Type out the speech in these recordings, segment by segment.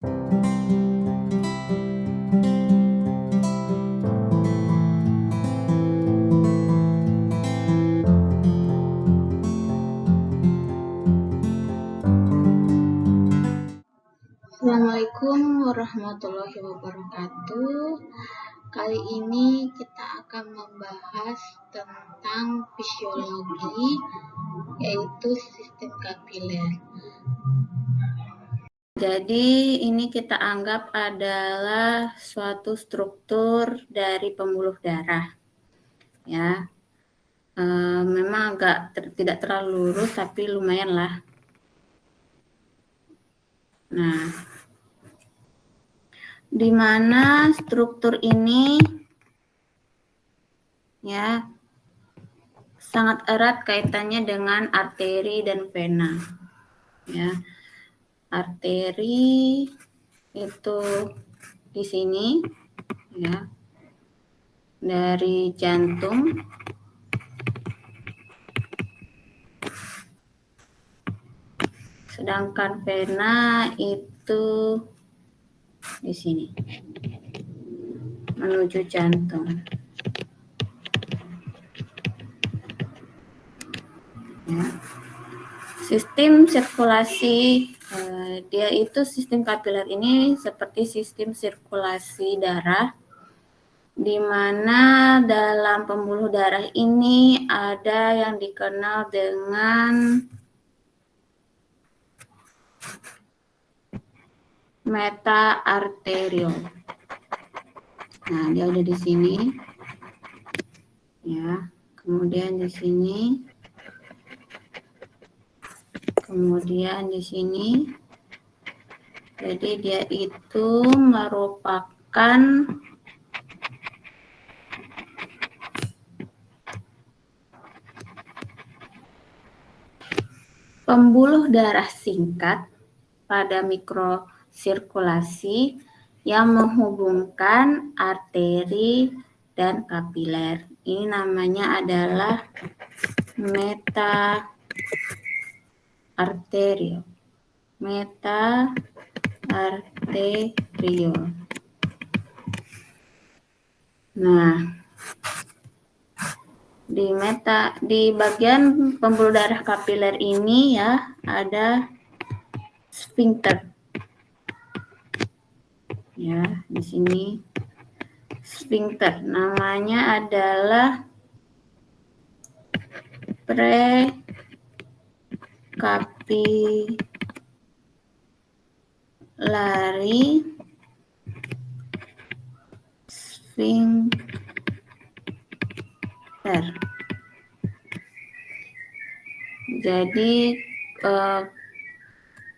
Assalamualaikum warahmatullahi wabarakatuh. Kali ini kita akan membahas tentang fisiologi, yaitu sistem kapiler. Jadi ini kita anggap adalah suatu struktur dari pembuluh darah. Ya, memang agak tidak terlalu lurus, tapi lumayan lah. Nah, di mana struktur ini ya sangat erat kaitannya dengan arteri dan vena. Ya, arteri itu di sini, ya, dari jantung. Sedangkan vena itu di sini, menuju jantung. Ya. Sistem sirkulasi, dia itu sistem kapiler ini seperti sistem sirkulasi darah, di mana dalam pembuluh darah ini ada yang dikenal dengan meta arteriole. Nah, dia ada di sini. Ya, kemudian di sini. Kemudian di sini. Jadi dia itu merupakan pembuluh darah singkat pada mikrosirkulasi yang menghubungkan arteri dan kapiler. Ini namanya adalah meta arteriole. Meta arteriole. Nah, di bagian pembuluh darah kapiler ini ya ada sphincter. Ya, di sini sphincter. Namanya adalah precapillary sphincter. Jadi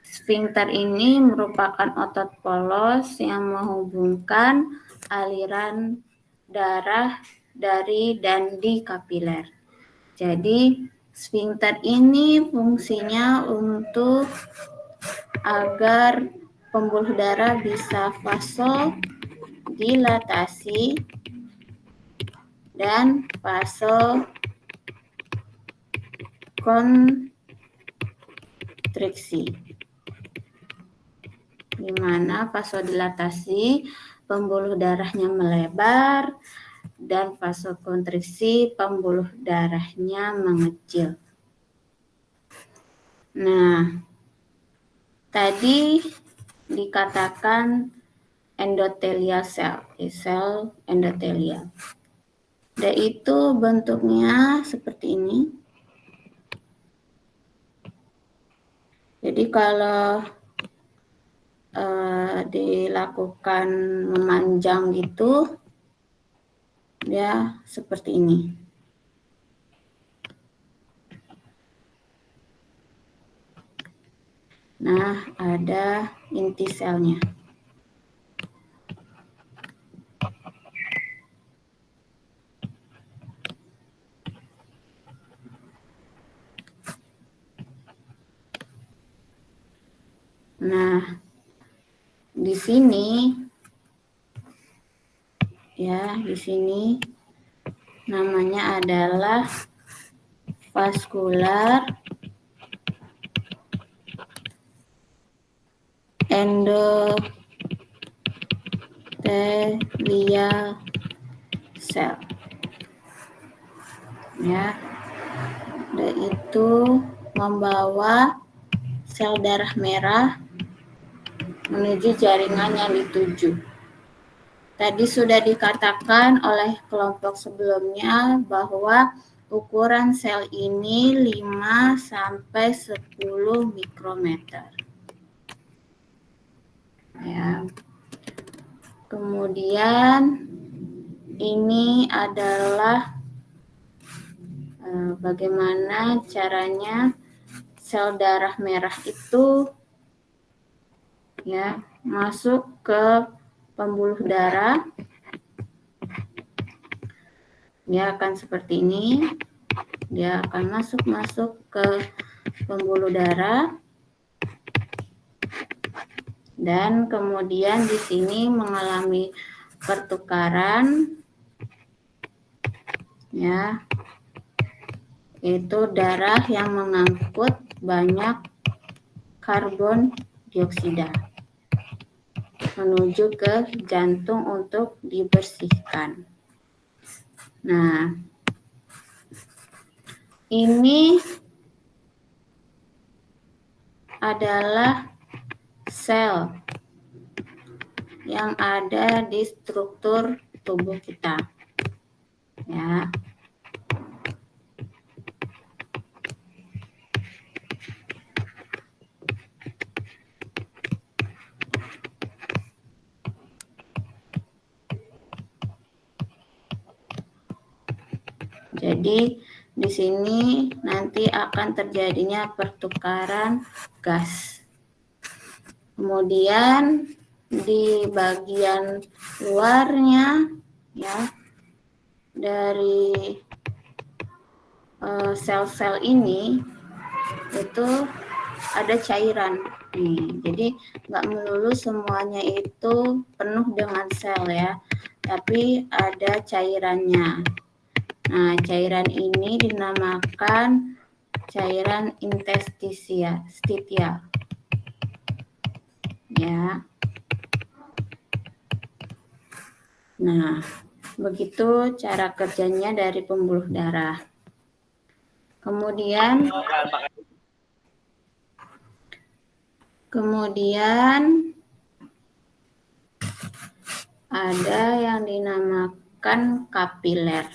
sphincter ini merupakan otot polos yang menghubungkan aliran darah dari dan di kapiler. Jadi sphincter ini fungsinya untuk agar pembuluh darah bisa vasodilatasi dan vasokonstriksi. Di mana vasodilatasi pembuluh darahnya melebar dan vasokonstriksi pembuluh darahnya mengecil. Nah, tadi dikatakan endothelial sel endotelial. Dia itu bentuknya seperti ini. Jadi kalau dilakukan memanjang gitu, dia seperti ini. Nah, ada inti selnya. Nah, di sini ya, di sini namanya adalah vascular endothelial cell. Ya, yaitu membawa sel darah merah menuju jaringan yang dituju. Tadi sudah dikatakan oleh kelompok sebelumnya bahwa ukuran sel ini 5 sampai 10 mikrometer. Ya. Kemudian ini adalah bagaimana caranya sel darah merah itu ya masuk ke pembuluh darah. Dia akan seperti ini. Dia akan masuk ke pembuluh darah dan kemudian di sini mengalami pertukaran ya, yaitu darah yang mengangkut banyak karbon dioksida menuju ke jantung untuk dibersihkan. Nah, ini adalah sel yang ada di struktur tubuh kita. Ya. Jadi di sini nanti akan terjadinya pertukaran gas. Kemudian di bagian luarnya ya dari sel-sel ini itu ada cairan nih. Jadi nggak melulu semuanya itu penuh dengan sel ya, tapi ada cairannya. Nah, cairan ini dinamakan cairan interstisial. Ya. Nah, begitu cara kerjanya dari pembuluh darah. Kemudian ada yang dinamakan kapiler.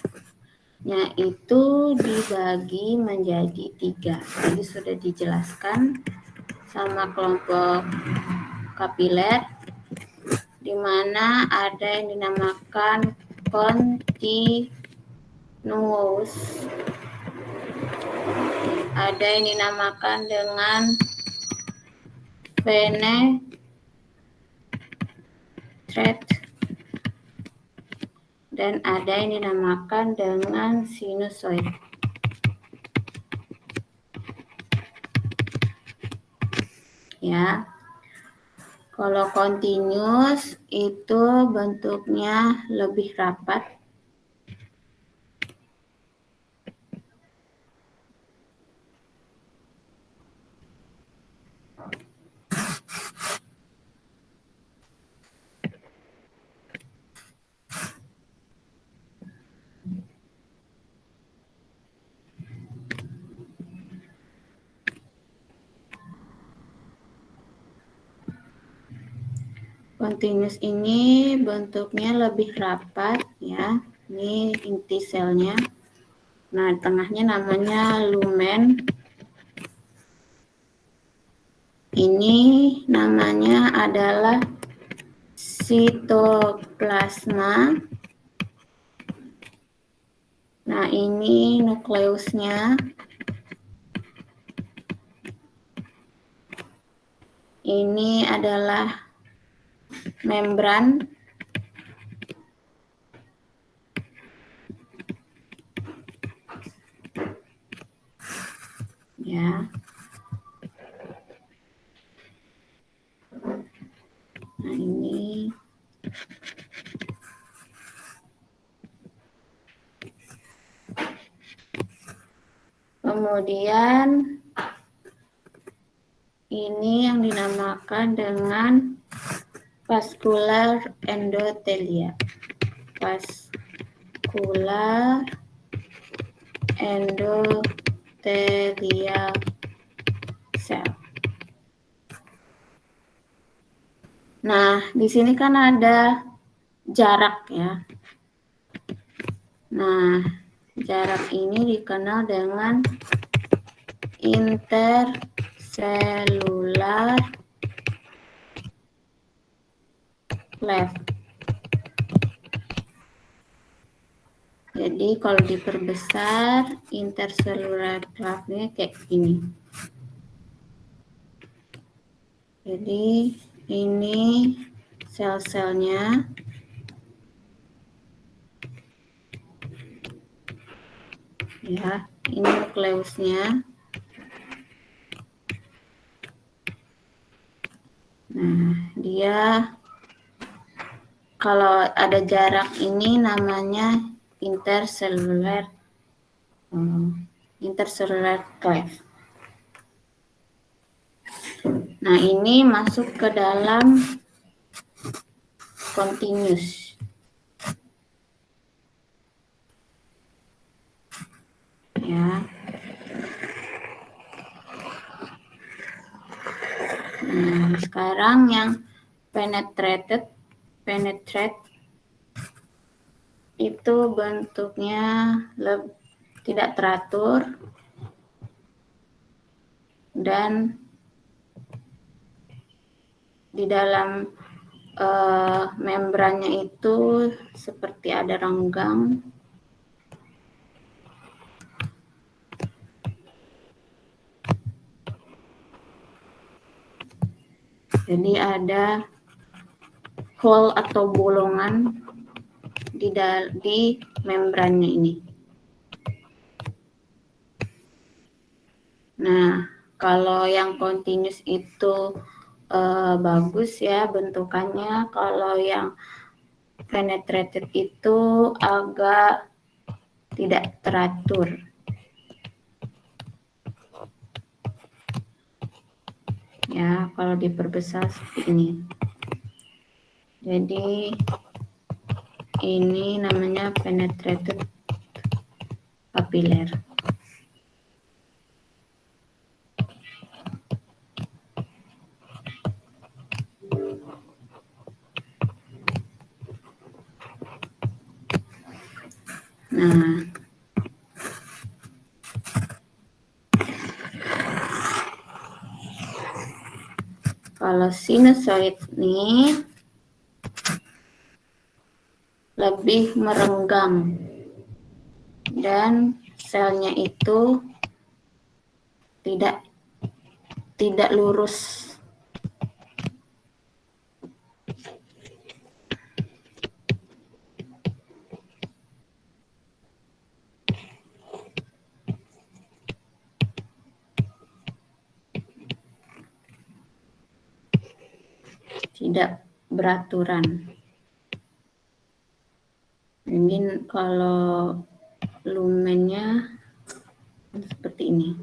Yaitu dibagi menjadi 3. Tadi sudah dijelaskan sama kelompok kapiler, di mana ada yang dinamakan continuous, ada yang dinamakan dengan penetrate, dan ada yang dinamakan dengan sinusoid. Ya. Kalau continuous itu bentuknya lebih rapat. Continuous ini bentuknya lebih rapat ya. Ini inti selnya. Nah, tengahnya namanya lumen. Ini namanya adalah sitoplasma. Nah, ini nukleusnya. Ini adalah membran. Ya. Nah, ini kemudian ini yang dinamakan dengan vascular endothelia. Vascular endothelial cell. Nah, di sini kan ada jarak ya. Nah, jarak ini dikenal dengan intercellular cleft. Jadi kalau diperbesar intercellular cleft-nya kayak gini. Jadi ini sel-selnya. Ya, ini nukleusnya. Nah, dia kalau ada jarak ini namanya intercellular cleft. Nah, ini masuk ke dalam continuous. Ya. Nah, sekarang yang penetrate itu bentuknya tidak teratur dan di dalam membrannya itu seperti ada renggang. Jadi ada hole atau bolongan di membrannya ini. Nah, kalau yang continuous itu bagus ya bentukannya. Kalau yang penetrated itu agak tidak teratur. Ya, kalau diperbesar seperti ini. Jadi ini namanya penetrated papiler. Nah, kalau sinusoid nih lebih merenggang dan selnya itu tidak lurus. Tidak beraturan. Mungkin kalau lumennya seperti ini.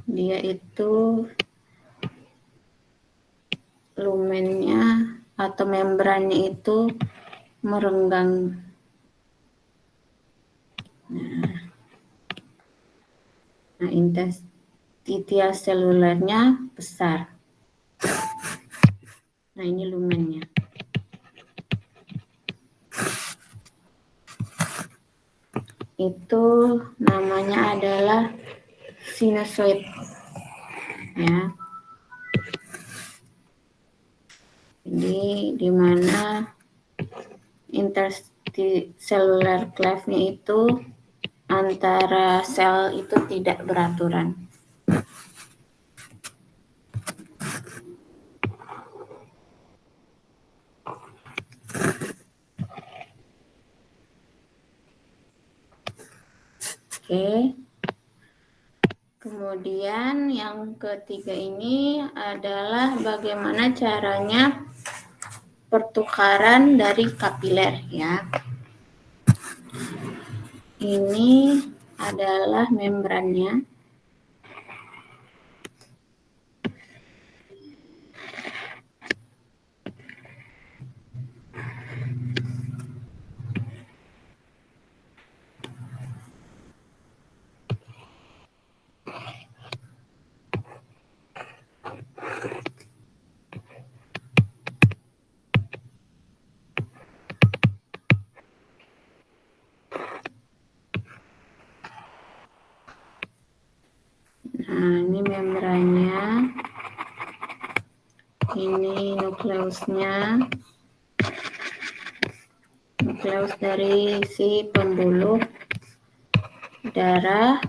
Dia itu lumennya atau membrannya itu merenggang. Nah, interstitial selulernya besar. Nah, ini lumennya. Itu namanya adalah sinusoid. Ya. Jadi di mana intercellular cleft-nya itu antara sel itu tidak beraturan. Oke. Kemudian yang ketiga ini adalah bagaimana caranya pertukaran dari kapiler ya. Ini adalah membrannya. Nah, ini membrannya. Ini nukleusnya. Nukleus dari si pembuluh darah.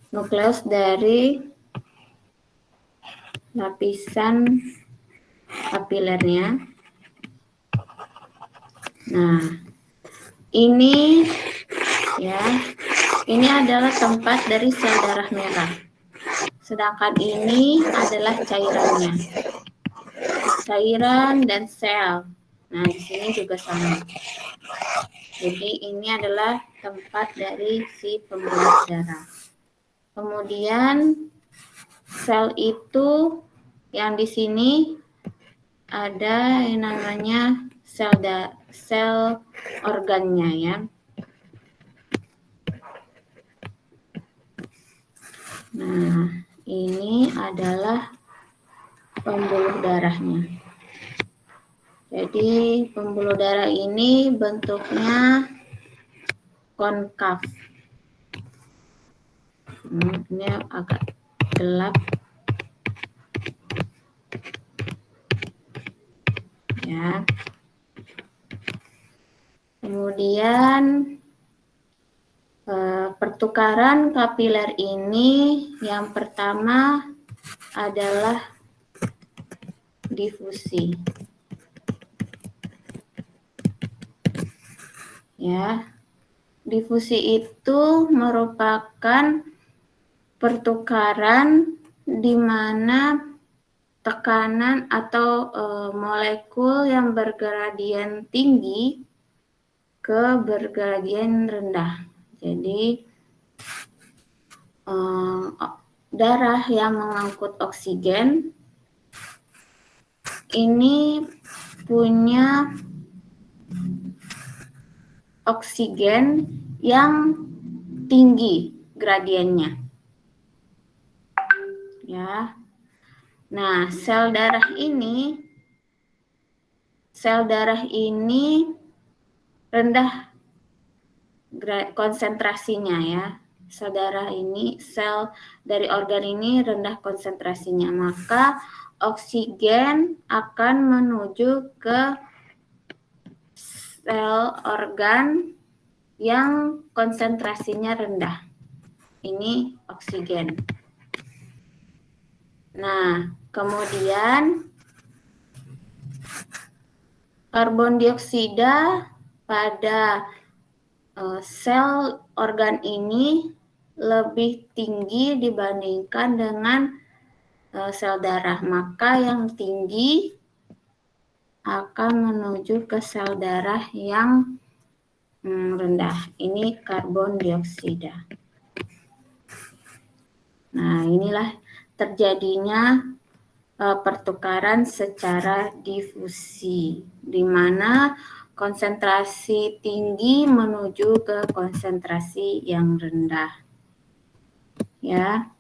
Nukleus dari lapisan kapilernya. Nah, ini ya, ini adalah tempat dari sel darah merah. Sedangkan ini adalah cairannya. Cairan dan sel. Nah, di sini juga sama. Jadi ini adalah tempat dari si pembuluh darah. Kemudian sel itu yang di sini ada yang namanya sel organnya ya. Nah, ini adalah pembuluh darahnya. Jadi pembuluh darah ini bentuknya konkav. Ini agak gelap. Ya. Kemudian pertukaran kapiler ini yang pertama adalah difusi. Ya. Difusi itu merupakan pertukaran di mana tekanan atau molekul yang bergradien tinggi ke bergradien rendah. Jadi darah yang mengangkut oksigen ini punya oksigen yang tinggi gradiennya. Ya. Nah, sel darah ini rendah konsentrasinya ya. Sel darah ini, sel dari organ ini rendah konsentrasinya, maka oksigen akan menuju ke sel organ yang konsentrasinya rendah. Ini oksigen. Nah, kemudian karbon dioksida pada sel organ ini lebih tinggi dibandingkan dengan sel darah. Maka yang tinggi akan menuju ke sel darah yang rendah. Ini karbon dioksida. Nah, inilah terjadinya pertukaran secara difusi, di mana konsentrasi tinggi menuju ke konsentrasi yang rendah. Ya.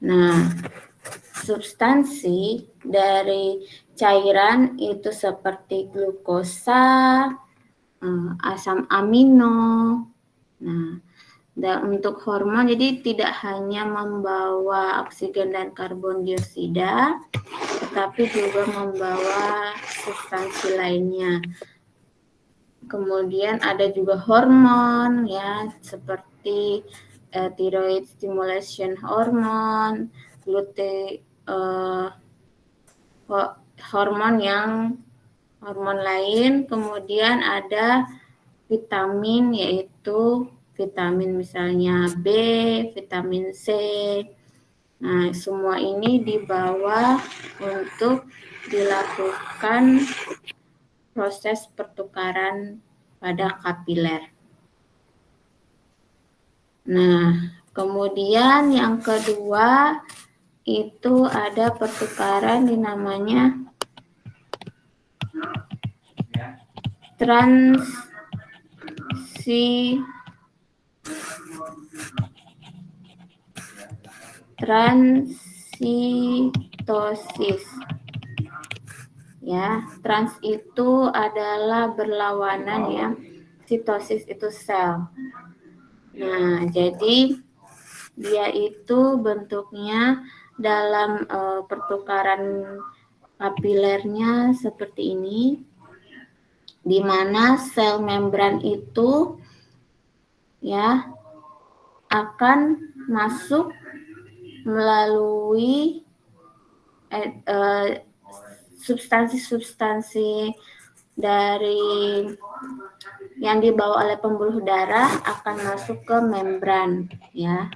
Nah, substansi dari cairan itu seperti glukosa, asam amino. Nah, untuk hormon jadi tidak hanya membawa oksigen dan karbon dioksida, tetapi juga membawa substansi lainnya. Kemudian ada juga hormon ya, seperti thyroid stimulation hormone, hormon lain. Kemudian ada vitamin, yaitu vitamin misalnya B, vitamin C. Nah, semua ini dibawa untuk dilakukan proses pertukaran pada kapiler. Nah, kemudian yang kedua itu ada pertukaran dinamanya transitosis. Ya, trans itu adalah berlawanan ya. Sitosis itu sel. Nah, jadi dia itu bentuknya dalam pertukaran kapilernya seperti ini, di mana sel membran itu ya akan masuk melalui substansi-substansi dari yang dibawa oleh pembuluh darah akan masuk ke membran ya.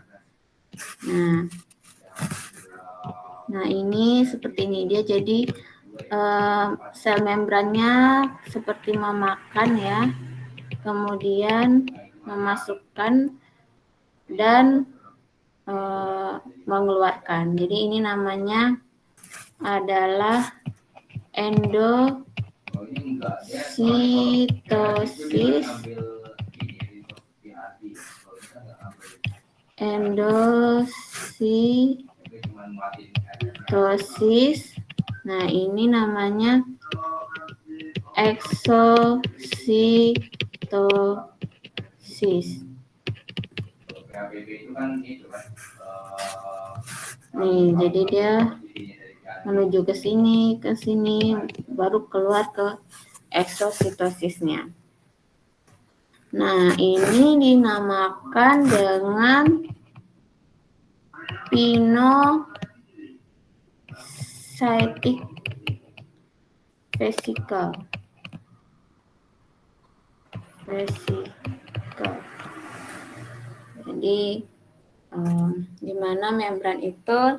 Nah ini seperti ini dia, jadi sel membrannya seperti memakan ya, kemudian memasukkan dan mengeluarkan. Jadi ini namanya adalah endositosis Nah, ini namanya exositosis. Nih, jadi dia menuju ke sini, baru keluar ke exositosisnya. Nah, ini dinamakan dengan pinocytic vesicle. Jadi di mana membran itu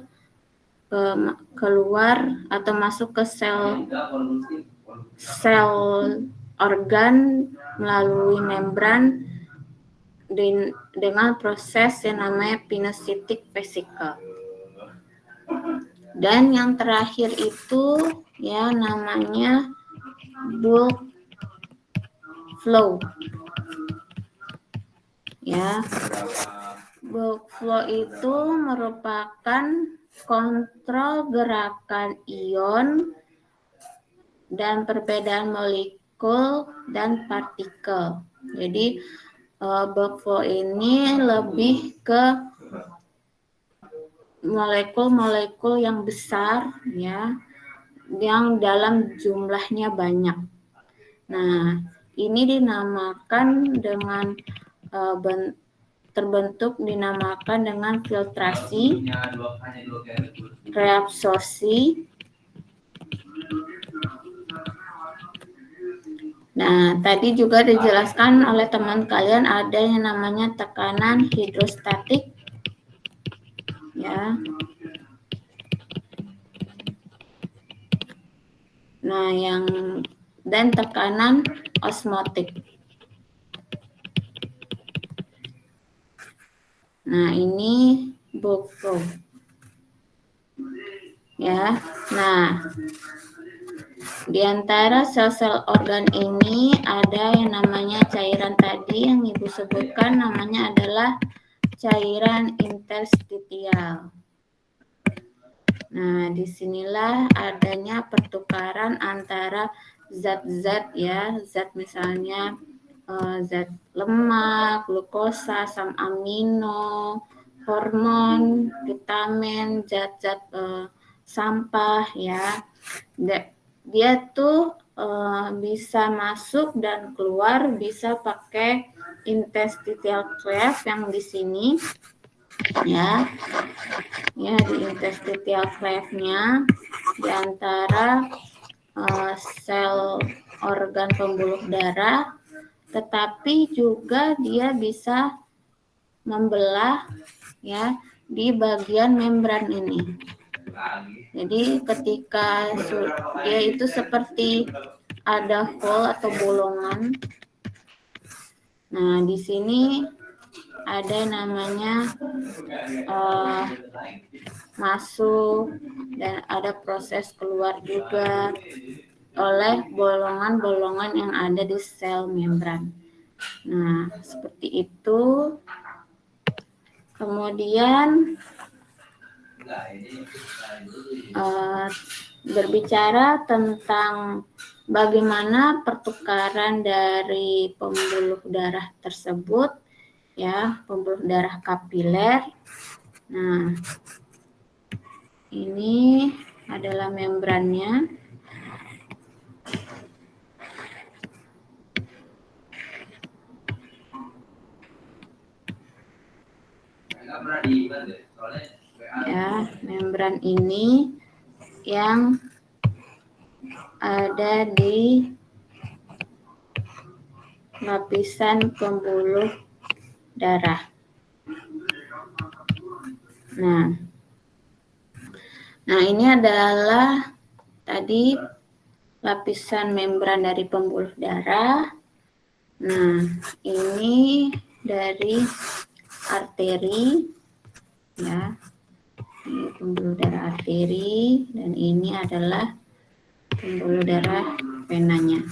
keluar atau masuk ke sel organ melalui membran dengan proses yang namanya pinocytic vesicle. Dan yang terakhir itu ya namanya bulk flow. Ya. Bulk flow itu merupakan kontrol gerakan ion dan perbedaan molekul dan partikel. Jadi bulk flow ini lebih ke molekul-molekul yang besar ya, yang dalam jumlahnya banyak. Nah, ini dinamakan dengan dinamakan dengan filtrasi, reabsorpsi. Nah, tadi juga dijelaskan oleh teman kalian ada yang namanya tekanan hidrostatik. Ya. Nah, dan tekanan osmotik. Nah, ini bulk flow. Ya. Nah, di antara sel-sel organ ini ada yang namanya cairan tadi yang Ibu sebutkan, namanya adalah cairan interstitial. Nah, disinilah adanya pertukaran antara zat-zat ya, zat misalnya zat lemak, glukosa, asam amino, hormon, vitamin, zat-zat sampah ya. Dia tuh bisa masuk dan keluar, bisa pakai interstitial cleft yang di sini ya. Ya, di interstitial cleft-nya di antara sel organ pembuluh darah, tetapi juga dia bisa membelah ya di bagian membran ini. Jadi ketika dia itu seperti ada hole atau bolongan. Nah, di sini ada namanya masuk dan ada proses keluar juga oleh bolongan-bolongan yang ada di sel membran. Nah, seperti itu. Kemudian berbicara tentang bagaimana pertukaran dari pembuluh darah tersebut, ya, pembuluh darah kapiler. Nah, ini adalah membrannya. Ya, membran ini yang ada di lapisan pembuluh darah. Nah, ini adalah tadi lapisan membran dari pembuluh darah. Nah, ini dari arteri, ya, ini pembuluh darah arteri, dan ini adalah pembuluh darah venanya.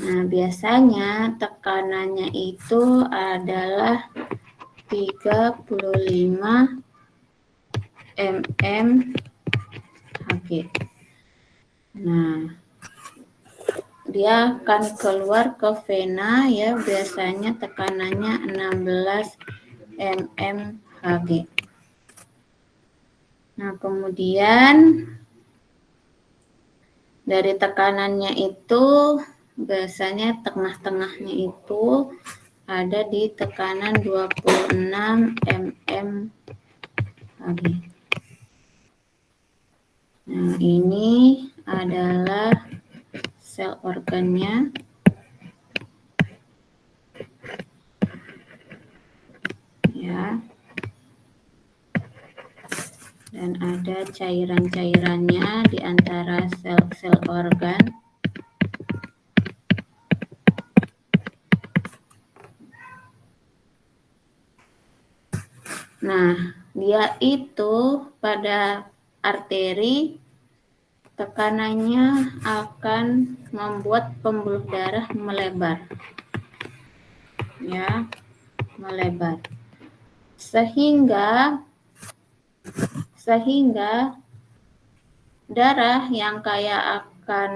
Nah, biasanya tekanannya itu adalah 35 mmHg. Nah, dia akan keluar ke vena, ya, biasanya tekanannya 16 mmHg. Nah, kemudian dari tekanannya itu biasanya tengah-tengahnya itu ada di tekanan 26 mmHg. Nah, ini adalah sel organnya. Ya. Dan ada cairan-cairannya di antara sel-sel organ. Nah, dia itu pada arteri tekanannya akan membuat pembuluh darah melebar. Ya, melebar. Sehingga darah yang kayak akan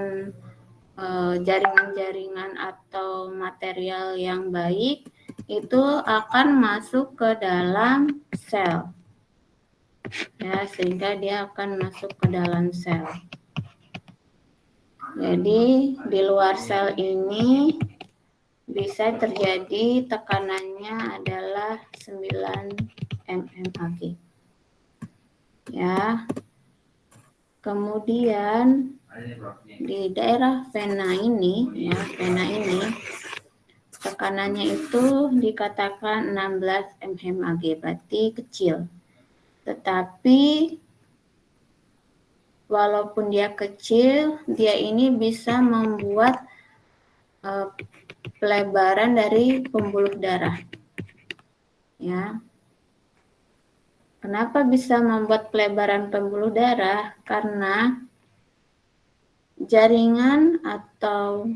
jaringan-jaringan atau material yang baik itu akan masuk ke dalam sel, ya, sehingga dia akan masuk ke dalam sel. Jadi di luar sel ini bisa terjadi tekanannya adalah 9 mmHg, ya. Kemudian di daerah vena ini, ya, vena ini tekanannya itu dikatakan 16 mmHg, berarti kecil. Tetapi walaupun dia kecil, dia ini bisa membuat pelebaran dari pembuluh darah. Ya. Kenapa bisa membuat pelebaran pembuluh darah? Karena jaringan atau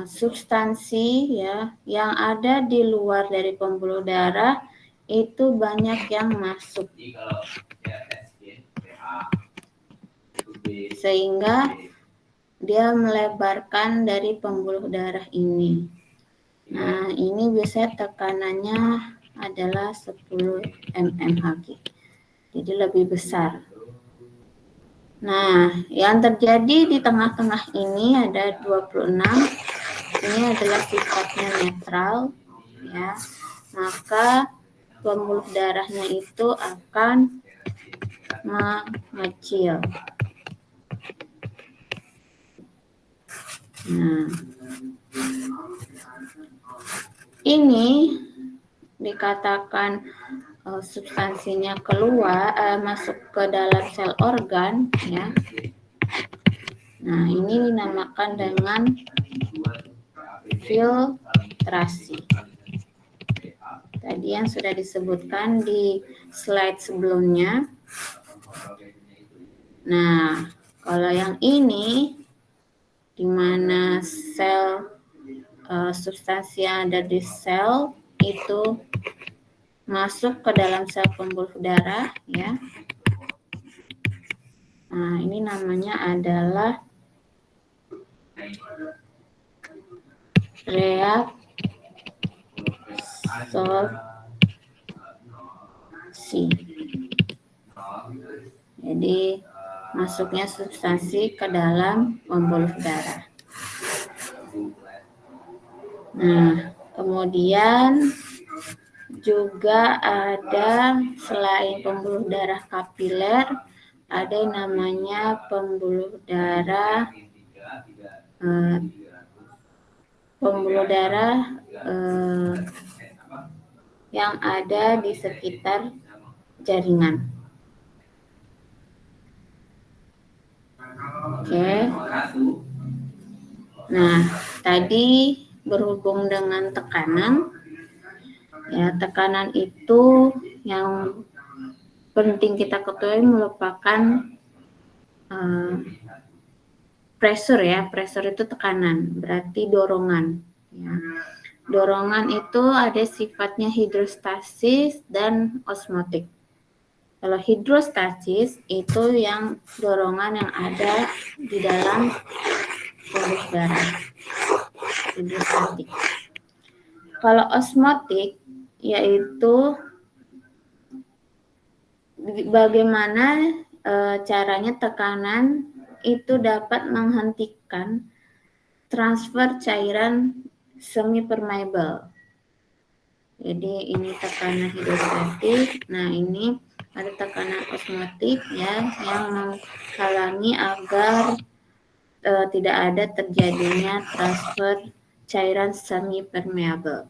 substansi, ya, yang ada di luar dari pembuluh darah itu banyak yang masuk, sehingga dia melebarkan dari pembuluh darah ini. Nah, ini biasanya tekanannya adalah 10 mmHg, jadi lebih besar. Nah, yang terjadi di tengah-tengah ini ada 26. Ini adalah sifatnya netral, ya. Maka pembuluh darahnya itu akan mengecil. Nah, ini dikatakan substansinya keluar masuk ke dalam sel organ, ya. Nah, ini dinamakan dengan filtrasi. Tadi yang sudah disebutkan di slide sebelumnya. Nah, kalau yang ini, di mana sel substansi yang ada di sel itu masuk ke dalam sel pembuluh darah, ya. Nah, ini namanya adalah reabsorpsi. Jadi masuknya substansi ke dalam pembuluh darah. Nah, kemudian juga ada selain pembuluh darah kapiler, ada yang namanya pembuluh darah yang ada di sekitar jaringan. Oke. Nah, tadi berhubung dengan tekanan, ya, tekanan itu yang penting kita ketahui merupakan pressure, ya. Pressure itu tekanan, berarti dorongan, ya. Dorongan itu ada sifatnya hidrostasis dan osmotik. Kalau hidrostasis itu yang dorongan yang ada di dalam pembuluh darah, hidrostatik. Kalau osmotik yaitu bagaimana caranya tekanan itu dapat menghentikan transfer cairan semi permeable. Jadi ini tekanan hidrostatik. Nah, ini ada tekanan osmotik, ya, yang menghalangi agar tidak ada terjadinya transfer cairan semi permeable.